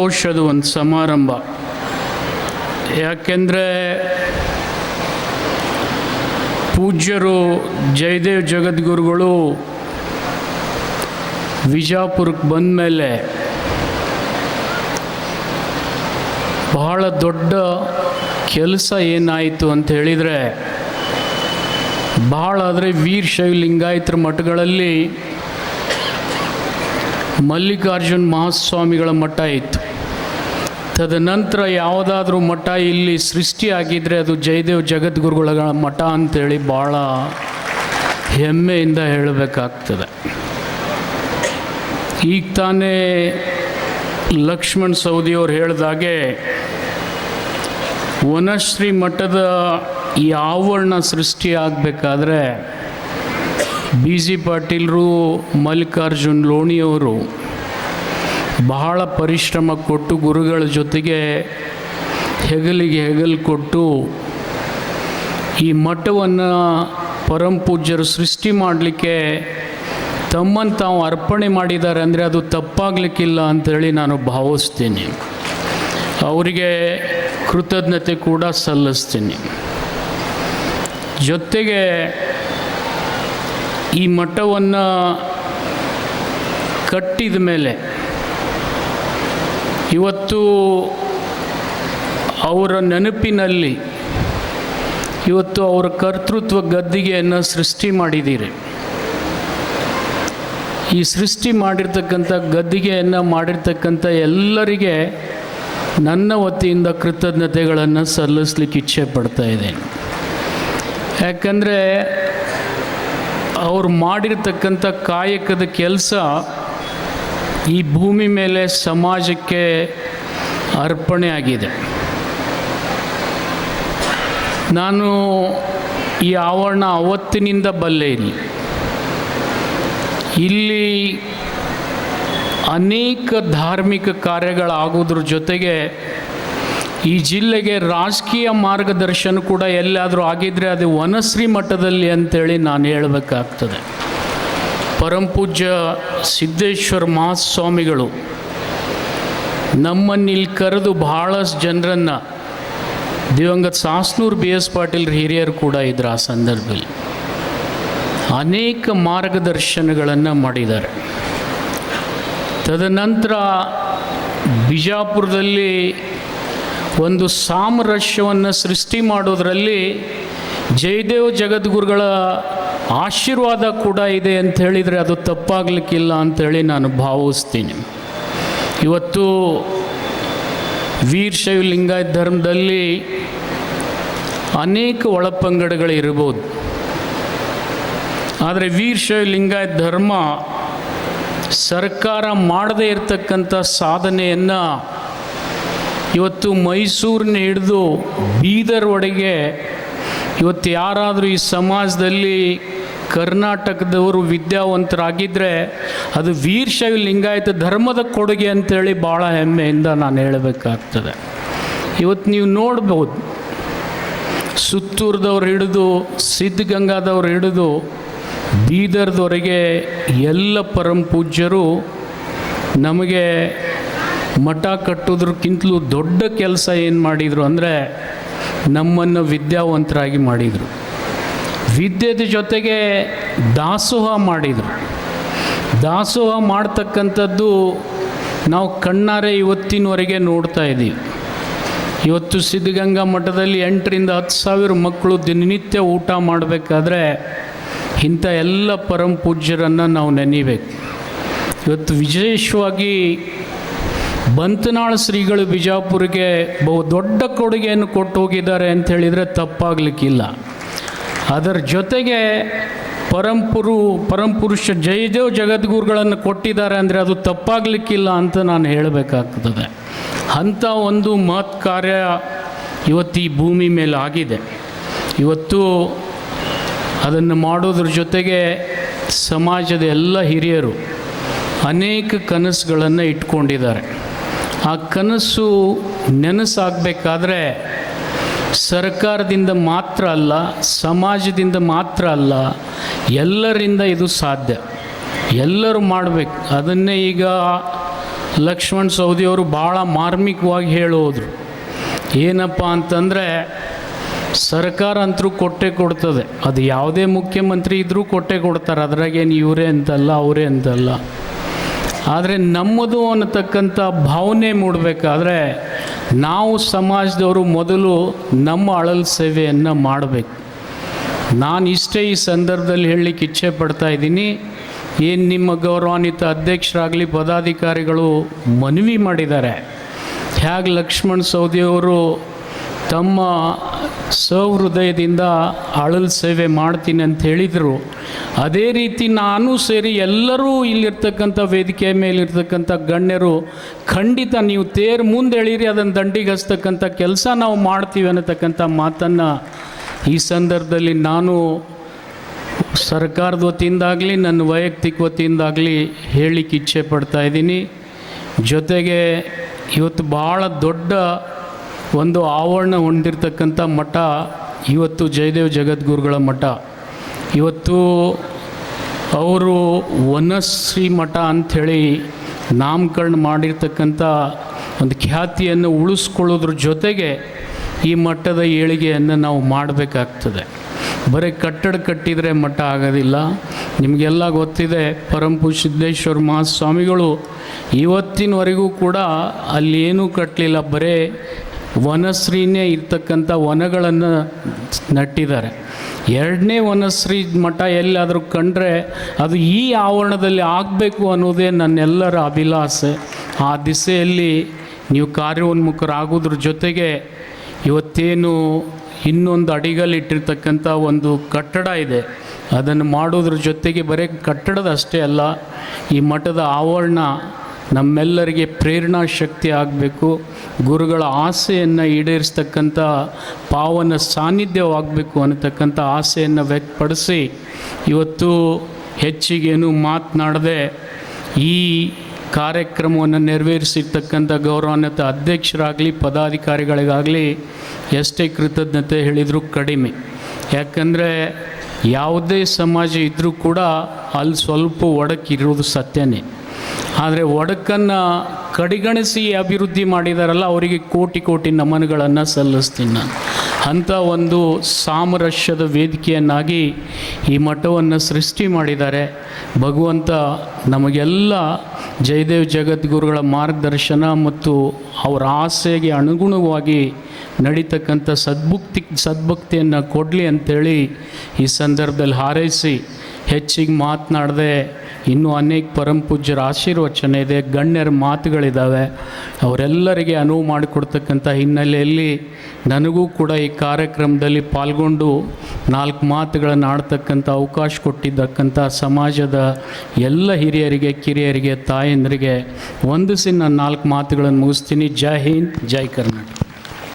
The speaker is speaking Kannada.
ಸಂತೋಷದ ಒಂದು ಸಮಾರಂಭ. ಯಾಕೆಂದರೆ ಪೂಜ್ಯರು ಜಯದೇವ್ ಜಗದ್ಗುರುಗಳು ವಿಜಾಪುರಕ್ಕೆ ಬಂದ ಮೇಲೆ ಬಹಳ ದೊಡ್ಡ ಕೆಲಸ ಏನಾಯಿತು ಅಂತ ಹೇಳಿದರೆ, ಬಹಳ ಆದರೆ ವೀರಶೈವ ಲಿಂಗಾಯತರ ಮಠಗಳಲ್ಲಿ ಮಲ್ಲಿಕಾರ್ಜುನ ಮಹಾಸ್ವಾಮಿಗಳ ಮಠ ಇತ್ತು. ತದನಂತರ ಯಾವುದಾದ್ರೂ ಮಠ ಇಲ್ಲಿ ಸೃಷ್ಟಿಯಾಗಿದ್ದರೆ ಅದು ಜಯದೇವ್ ಜಗದ್ಗುರುಗಳ ಮಠ ಅಂಥೇಳಿ ಭಾಳ ಹೆಮ್ಮೆಯಿಂದ ಹೇಳಬೇಕಾಗ್ತದೆ. ಈಗ ತಾನೇ ಲಕ್ಷ್ಮಣ್ ಸವದಿಯವರು ಹೇಳಿದಾಗೆ ವನಶ್ರೀ ಮಠದ ಈ ಆವರಣ ಸೃಷ್ಟಿಯಾಗಬೇಕಾದ್ರೆ ಬಿ ಜಿ ಪಾಟೀಲರು, ಮಲ್ಲಿಕಾರ್ಜುನ್ ಲೋಣಿಯವರು ಬಹಳ ಪರಿಶ್ರಮ ಕೊಟ್ಟು ಗುರುಗಳ ಜೊತೆಗೆ ಹೆಗಲಿಗೆ ಹೆಗಲು ಕೊಟ್ಟು ಈ ಮಠವನ್ನು ಪರಮ ಪೂಜ್ಯರು ಸೃಷ್ಟಿ ಮಾಡಲಿಕ್ಕೆ ತಮ್ಮನ್ನು ತಾವು ಅರ್ಪಣೆ ಮಾಡಿದ್ದಾರೆ ಅಂದರೆ ಅದು ತಪ್ಪಾಗಲಿಕ್ಕಿಲ್ಲ ಅಂಥೇಳಿ ನಾನು ಭಾವಿಸ್ತೀನಿ. ಅವರಿಗೆ ಕೃತಜ್ಞತೆ ಕೂಡ ಸಲ್ಲಿಸ್ತೀನಿ. ಜೊತೆಗೆ ಈ ಮಠವನ್ನು ಕಟ್ಟಿದ ಮೇಲೆ ಇವತ್ತು ಅವರ ನೆನಪಿನಲ್ಲಿ ಇವತ್ತು ಅವರ ಕರ್ತೃತ್ವ ಗದ್ದಿಗೆಯನ್ನು ಸೃಷ್ಟಿ ಮಾಡಿದ್ದೀರಿ. ಈ ಸೃಷ್ಟಿ ಮಾಡಿರ್ತಕ್ಕಂಥ ಗದ್ದಿಗೆಯನ್ನು ಮಾಡಿರ್ತಕ್ಕಂಥ ಎಲ್ಲರಿಗೆ ನನ್ನ ವತಿಯಿಂದ ಕೃತಜ್ಞತೆಗಳನ್ನು ಸಲ್ಲಿಸಲಿಕ್ಕೆ ಇಚ್ಛೆ ಪಡ್ತಾ ಇದ್ದೇನೆ. ಯಾಕಂದರೆ ಅವ್ರು ಮಾಡಿರ್ತಕ್ಕಂಥ ಕಾಯಕದ ಕೆಲಸ ಈ ಭೂಮಿ ಮೇಲೆ ಸಮಾಜಕ್ಕೆ ಅರ್ಪಣೆ ಆಗಿದೆ. ನಾನು ಈ ಆವರಣ ಅವತ್ತಿನಿಂದ ಬಲ್ಲೆ. ಇಲ್ಲಿ ಅನೇಕ ಧಾರ್ಮಿಕ ಕಾರ್ಯಗಳಾಗೋದ್ರ ಜೊತೆಗೆ ಈ ಜಿಲ್ಲೆಗೆ ರಾಜಕೀಯ ಮಾರ್ಗದರ್ಶನ ಕೂಡ ಎಲ್ಲಾದರೂ ಆಗಿದ್ದರೆ ಅದು ವನಶ್ರೀ ಮಠದಲ್ಲಿ ಅಂಥೇಳಿ ನಾನು ಹೇಳಬೇಕಾಗ್ತದೆ. ಪರಮ ಪೂಜ್ಯ ಸಿದ್ದೇಶ್ವರ ಮಹಾಸ್ವಾಮಿಗಳು ನಮ್ಮನ್ನಿಲ್ಲಿ ಕರೆದು ಭಾಳಷ್ಟು ಜನರನ್ನು, ದಿವಂಗತ ಸಾಸ್ನೂರು ಬಿ ಎಸ್ ಪಾಟೀಲ್ ಹಿರಿಯರು ಕೂಡ ಇದ್ರು ಆ ಸಂದರ್ಭದಲ್ಲಿ, ಅನೇಕ ಮಾರ್ಗದರ್ಶನಗಳನ್ನು ಮಾಡಿದ್ದಾರೆ. ತದನಂತರ ಬಿಜಾಪುರದಲ್ಲಿ ಒಂದು ಸಾಮರಸ್ಯವನ್ನು ಸೃಷ್ಟಿ ಮಾಡೋದರಲ್ಲಿ ಜಯದೇವ ಜಗದ್ಗುರುಗಳ ಆಶೀರ್ವಾದ ಕೂಡ ಇದೆ ಅಂತ ಹೇಳಿದರೆ ಅದು ತಪ್ಪಾಗಲಿಕ್ಕಿಲ್ಲ ಅಂಥೇಳಿ ನಾನು ಭಾವಿಸ್ತೀನಿ. ಇವತ್ತು ವೀರಶೈವ ಲಿಂಗಾಯತ ಧರ್ಮದಲ್ಲಿ ಅನೇಕ ಒಳಪಂಗಡಗಳಿರ್ಬೋದು, ಆದರೆ ವೀರಶೈವ ಲಿಂಗಾಯತ ಧರ್ಮ ಸರ್ಕಾರ ಮಾಡದೇ ಇರತಕ್ಕಂಥ ಸಾಧನೆಯನ್ನು ಇವತ್ತು ಮೈಸೂರಿನ ಹಿಡಿದು ಬೀದರ್ವರೆಗೆ ಇವತ್ತು ಯಾರಾದರೂ ಈ ಸಮಾಜದಲ್ಲಿ ಕರ್ನಾಟಕದವರು ವಿದ್ಯಾವಂತರಾಗಿದ್ದರೆ ಅದು ವೀರಶೈವ ಲಿಂಗಾಯತ ಧರ್ಮದ ಕೊಡುಗೆ ಅಂಥೇಳಿ ಭಾಳ ಹೆಮ್ಮೆಯಿಂದ ನಾನು ಹೇಳಬೇಕಾಗ್ತದೆ. ಇವತ್ತು ನೀವು ನೋಡ್ಬೋದು, ಸುತ್ತೂರದವ್ರು ಹಿಡಿದು ಸಿದ್ಧಗಂಗಾದವ್ರು ಹಿಡಿದು ಬೀದರ್ದವರೆಗೆ ಎಲ್ಲ ಪರಮ ಪೂಜ್ಯರು ನಮಗೆ ಮಠ ಕಟ್ಟೋದ್ರಕ್ಕಿಂತಲೂ ದೊಡ್ಡ ಕೆಲಸ ಏನು ಮಾಡಿದರು ಅಂದರೆ ನಮ್ಮನ್ನು ವಿದ್ಯಾವಂತರಾಗಿ ಮಾಡಿದರು. ವಿದ್ಯೆದ ಜೊತೆಗೆ ದಾಸೋಹ ಮಾಡಿದರು. ದಾಸೋಹ ಮಾಡ್ತಕ್ಕಂಥದ್ದು ನಾವು ಕಣ್ಣಾರೆ ಇವತ್ತಿನವರೆಗೆ ನೋಡ್ತಾ ಇದ್ದೀವಿ. ಇವತ್ತು ಸಿದ್ಧಗಂಗಾ ಮಠದಲ್ಲಿ 8ರಿಂದ 10,000 ಮಕ್ಕಳು ದಿನನಿತ್ಯ ಊಟ ಮಾಡಬೇಕಾದ್ರೆ ಇಂಥ ಎಲ್ಲ ಪರಮ ಪೂಜ್ಯರನ್ನು ನಾವು ನೆನೀಬೇಕು. ಇವತ್ತು ವಿಶೇಷವಾಗಿ ಬಂತನಾಳ ಶ್ರೀಗಳು ಬಿಜಾಪುರಿಗೆ ಬಹು ದೊಡ್ಡ ಕೊಡುಗೆಯನ್ನು ಕೊಟ್ಟು ಹೋಗಿದ್ದಾರೆ ಅಂತ ಹೇಳಿದರೆ ತಪ್ಪಾಗಲಿಕ್ಕಿಲ್ಲ. ಅದರ ಜೊತೆಗೆ ಪರಮಪುರುಷ ಜಯದೇವ್ ಜಗದ್ಗುರುಗಳನ್ನು ಕೊಟ್ಟಿದ್ದಾರೆ ಅಂದರೆ ಅದು ತಪ್ಪಾಗಲಿಕ್ಕಿಲ್ಲ ಅಂತ ನಾನು ಹೇಳಬೇಕಾಗ್ತದೆ. ಅಂಥ ಒಂದು ಮಹತ್ ಕಾರ್ಯ ಇವತ್ತು ಈ ಭೂಮಿ ಮೇಲೆ ಆಗಿದೆ. ಇವತ್ತು ಅದನ್ನು ಮಾಡೋದ್ರ ಜೊತೆಗೆ ಸಮಾಜದ ಎಲ್ಲ ಹಿರಿಯರು ಅನೇಕ ಕನಸುಗಳನ್ನು ಇಟ್ಕೊಂಡಿದ್ದಾರೆ. ಆ ಕನಸು ನೆನಸಾಗಬೇಕಾದ್ರೆ ಸರ್ಕಾರದಿಂದ ಮಾತ್ರ ಅಲ್ಲ, ಸಮಾಜದಿಂದ ಮಾತ್ರ ಅಲ್ಲ, ಎಲ್ಲರಿಂದ ಇದು ಸಾಧ್ಯ. ಎಲ್ಲರೂ ಮಾಡಬೇಕು. ಅದನ್ನೇ ಈಗ ಲಕ್ಷ್ಮಣ ಸವದಿಯವರು ಭಾಳ ಮಾರ್ಮಿಕವಾಗಿ ಹೇಳೋದ್ರು. ಏನಪ್ಪ ಅಂತಂದರೆ, ಸರ್ಕಾರ ಅಂತರೂ ಕೊಟ್ಟೆ ಕೊಡ್ತದೆ, ಅದು ಯಾವುದೇ ಮುಖ್ಯಮಂತ್ರಿ ಇದ್ದರೂ ಕೊಟ್ಟೆ ಕೊಡ್ತಾರೆ, ಅದ್ರಾಗೇನು ಇವರೇ ಅಂತಲ್ಲ ಅವರೇ ಅಂತಲ್ಲ. ಆದರೆ ನಮ್ಮದು ಅನ್ನತಕ್ಕಂಥ ಭಾವನೆ ಮೂಡಬೇಕಾದ್ರೆ ನಾವು ಸಮಾಜದವರು ಮೊದಲು ನಮ್ಮ ಅಳಲು ಸೇವೆಯನ್ನು ಮಾಡಬೇಕು. ನಾನು ಇಷ್ಟೇ ಈ ಸಂದರ್ಭದಲ್ಲಿ ಹೇಳಲಿಕ್ಕೆ ಇಚ್ಛೆ ಪಡ್ತಾ ಇದ್ದೀನಿ. ಏನು ನಿಮ್ಮ ಗೌರವಾನ್ವಿತ ಅಧ್ಯಕ್ಷರಾಗಲಿ ಪದಾಧಿಕಾರಿಗಳು ಮನವಿ ಮಾಡಿದ್ದಾರೆ, ಹೇಗೆ ಲಕ್ಷ್ಮಣ ಸವದಿಯವರು ತಮ್ಮ ಸಹೃದಯದಿಂದ ಅಳಲು ಸೇವೆ ಮಾಡ್ತೀನಿ ಅಂತ ಹೇಳಿದರು, ಅದೇ ರೀತಿ ನಾನು ಸೇರಿ ಎಲ್ಲರೂ ಇಲ್ಲಿರ್ತಕ್ಕಂಥ ವೇದಿಕೆ ಮೇಲಿರ್ತಕ್ಕಂಥ ಗಣ್ಯರು ಖಂಡಿತ ನೀವು ತೇರು ಮುಂದೆ ಎಳೀರಿ, ಅದನ್ನು ದಂಡಿಗೆ ಹಚ್ತಕ್ಕಂಥ ಕೆಲಸ ನಾವು ಮಾಡ್ತೀವಿ ಅನ್ನತಕ್ಕಂಥ ಮಾತನ್ನು ಈ ಸಂದರ್ಭದಲ್ಲಿ ನಾನು ಸರ್ಕಾರದ ವತಿಯಿಂದಾಗಲಿ ನನ್ನ ವೈಯಕ್ತಿಕ ವತಿಯಿಂದಾಗಲಿ ಹೇಳಲಿಕ್ಕೆ ಇಚ್ಛೆ ಪಡ್ತಾ ಇದ್ದೀನಿ. ಜೊತೆಗೆ ಇವತ್ತು ಭಾಳ ದೊಡ್ಡ ಒಂದು ಆವರಣ ಹೊಂದಿರತಕ್ಕಂಥ ಮಠ ಇವತ್ತು ಜಯದೇವ ಜಗದ್ಗುರುಗಳ ಮಠ. ಇವತ್ತು ಅವರು ವನಶ್ರೀ ಮಠ ಅಂಥೇಳಿ ನಾಮಕರಣ ಮಾಡಿರ್ತಕ್ಕಂಥ ಒಂದು ಖ್ಯಾತಿಯನ್ನು ಉಳಿಸ್ಕೊಳ್ಳೋದ್ರ ಜೊತೆಗೆ ಈ ಮಠದ ಏಳಿಗೆಯನ್ನು ನಾವು ಮಾಡಬೇಕಾಗ್ತದೆ. ಬರೀ ಕಟ್ಟಡ ಕಟ್ಟಿದರೆ ಮಠ ಆಗೋದಿಲ್ಲ. ನಿಮಗೆಲ್ಲ ಗೊತ್ತಿದೆ, ಪರಮಪೂಜ್ಯ ಸಿದ್ದೇಶ್ವರ ಮಹಾಸ್ವಾಮಿಗಳು ಇವತ್ತಿನವರೆಗೂ ಕೂಡ ಅಲ್ಲಿ ಏನೂ ಕಟ್ಟಲಿಲ್ಲ, ಬರೀ ವನಶ್ರೀನೇ ಇರ್ತಕ್ಕಂಥ ವನಗಳನ್ನು ನಟ್ಟಿದ್ದಾರೆ. ಎರಡನೇ ವನಶ್ರೀ ಮಠ ಎಲ್ಲಾದರೂ ಕಂಡ್ರೆ ಅದು ಈ ಆವರಣದಲ್ಲಿ ಆಗಬೇಕು ಅನ್ನೋದೇ ನನ್ನೆಲ್ಲರ ಅಭಿಲಾಷೆ. ಆ ದಿಸೆಯಲ್ಲಿ ನೀವು ಕಾರ್ಯೋನ್ಮುಖರಾಗೋದ್ರ ಜೊತೆಗೆ ಇವತ್ತೇನು ಇನ್ನೊಂದು ಅಡಿಗಲ್ಲಿಟ್ಟಿರ್ತಕ್ಕಂಥ ಒಂದು ಕಟ್ಟಡ ಇದೆ, ಅದನ್ನು ಮಾಡೋದ್ರ ಜೊತೆಗೆ ಬರೀ ಕಟ್ಟಡದ ಅಷ್ಟೇ ಅಲ್ಲ, ಈ ಮಠದ ಆವರಣ ನಮ್ಮೆಲ್ಲರಿಗೆ ಪ್ರೇರಣಾ ಶಕ್ತಿ ಆಗಬೇಕು, ಗುರುಗಳ ಆಸೆಯನ್ನು ಈಡೇರಿಸ್ತಕ್ಕಂಥ ಪಾವನ ಸಾನ್ನಿಧ್ಯವಾಗಬೇಕು ಅನ್ನತಕ್ಕಂಥ ಆಸೆಯನ್ನು ವ್ಯಕ್ತಪಡಿಸಿ ಇವತ್ತು ಹೆಚ್ಚಿಗೇನು ಮಾತನಾಡದೆ ಈ ಕಾರ್ಯಕ್ರಮವನ್ನು ನೆರವೇರಿಸಿರ್ತಕ್ಕಂಥ ಗೌರವಾನ್ವಿತ ಅಧ್ಯಕ್ಷರಾಗಲಿ ಪದಾಧಿಕಾರಿಗಳಿಗಾಗಲಿ ಎಷ್ಟೇ ಕೃತಜ್ಞತೆ ಹೇಳಿದರೂ ಕಡಿಮೆ. ಯಾಕಂದರೆ ಯಾವುದೇ ಸಮಾಜ ಇದ್ದರೂ ಕೂಡ ಅಲ್ಲಿ ಸ್ವಲ್ಪ ಒಡಕಿರೋದು ಸತ್ಯನೇ. ಆದರೆ ಒಡಕನ್ನು ಕಡೆಗಣಿಸಿ ಅಭಿವೃದ್ಧಿ ಮಾಡಿದಾರಲ್ಲ, ಅವರಿಗೆ ಕೋಟಿ ಕೋಟಿ ನಮನಗಳನ್ನು ಸಲ್ಲಿಸ್ತೀನಿ ನಾನು. ಅಂಥ ಒಂದು ಸಾಮರಸ್ಯದ ವೇದಿಕೆಯನ್ನಾಗಿ ಈ ಮಠವನ್ನು ಸೃಷ್ಟಿ ಮಾಡಿದ್ದಾರೆ. ಭಗವಂತ ನಮಗೆಲ್ಲ ಜಯದೇವ ಜಗದ್ಗುರುಗಳ ಮಾರ್ಗದರ್ಶನ ಮತ್ತು ಅವರ ಆಸೆಗೆ ಅನುಗುಣವಾಗಿ ನಡೀತಕ್ಕಂಥ ಸದ್ಭಕ್ತಿಯನ್ನು ಕೊಡಲಿ ಅಂಥೇಳಿ ಈ ಸಂದರ್ಭದಲ್ಲಿ ಹಾರೈಸಿ ಹೆಚ್ಚಿಗೆ ಮಾತನಾಡದೆ ಇನ್ನೂ ಅನೇಕ ಪರಮಪೂಜ್ಯರ ಆಶೀರ್ವಚನ ಇದೆ, ಗಣ್ಯರ ಮಾತುಗಳಿದ್ದಾವೆ, ಅವರೆಲ್ಲರಿಗೆ ಅನುವು ಮಾಡಿಕೊಡ್ತಕ್ಕಂಥ ಹಿನ್ನೆಲೆಯಲ್ಲಿ ನನಗೂ ಕೂಡ ಈ ಕಾರ್ಯಕ್ರಮದಲ್ಲಿ ಪಾಲ್ಗೊಂಡು 4 ಮಾತುಗಳನ್ನು ಆಡ್ತಕ್ಕಂಥ ಅವಕಾಶ ಕೊಟ್ಟಿದ್ದಕ್ಕಂಥ ಸಮಾಜದ ಎಲ್ಲ ಹಿರಿಯರಿಗೆ, ಕಿರಿಯರಿಗೆ, ತಾಯಂದರಿಗೆ ವಂದಿಸಿ ನಾನು 4 ಮಾತುಗಳನ್ನು ಮುಗಿಸ್ತೀನಿ. ಜೈ ಹಿಂದ್, ಜೈ ಕರ್ನಾಟಕ.